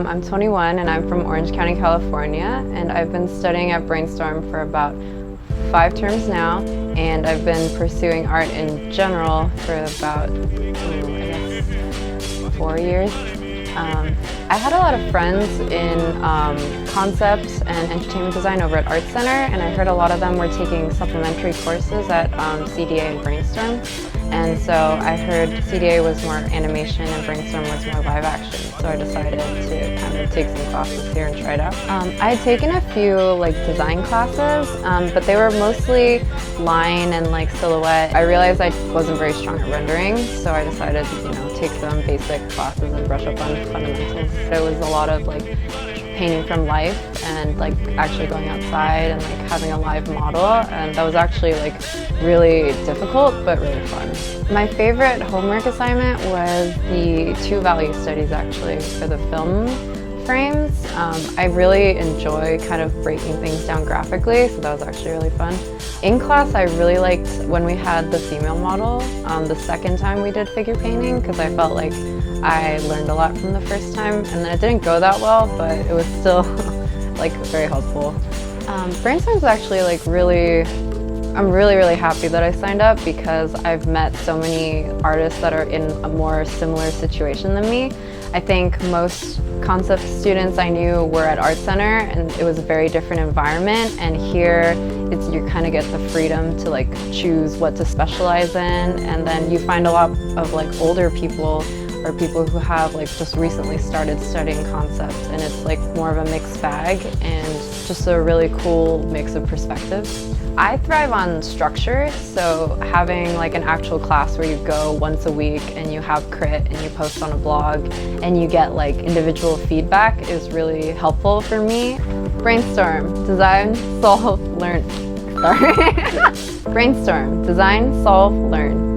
I'm 21 and I'm from Orange County, California, and I've been studying at Brainstorm for about 5 terms now, and I've been pursuing art in general for about, I guess, 4 years. I had a lot of friends in concept and entertainment design over at Art Center, and I heard a lot of them were taking supplementary courses at CDA and Brainstorm. And so I heard CDA was more animation and Brainstorm was more live action. So I decided to kind of take some classes here and try it out. I had taken a few design classes, but they were mostly line and silhouette. I realized I wasn't very strong at rendering, so I decided to take some basic classes and brush up on fundamentals. It was a lot of painting from life and actually going outside and having a live model, and that was actually really difficult but really fun. My favorite homework assignment was the 2 value studies actually for the film frames. I really enjoy kind of breaking things down graphically, so that was actually really fun. In class, I really liked when we had the female model the second time we did figure painting, because I felt like I learned a lot from the first time, and then it didn't go that well, but it was still very helpful. Brainstorm's actually I'm really happy that I signed up, because I've met so many artists that are in a more similar situation than me. I think most concept students I knew were at Art Center, and it was a very different environment, and here you kind of get the freedom to choose what to specialize in, and then you find a lot of older people or people who have just recently started studying concept, and it's more of a mixed bag and just a really cool mix of perspectives. I thrive on structure, so having an actual class where you go once a week and you have crit and you post on a blog and you get individual feedback is really helpful for me. Brainstorm, design, solve, learn. Sorry. Brainstorm, design, solve, learn.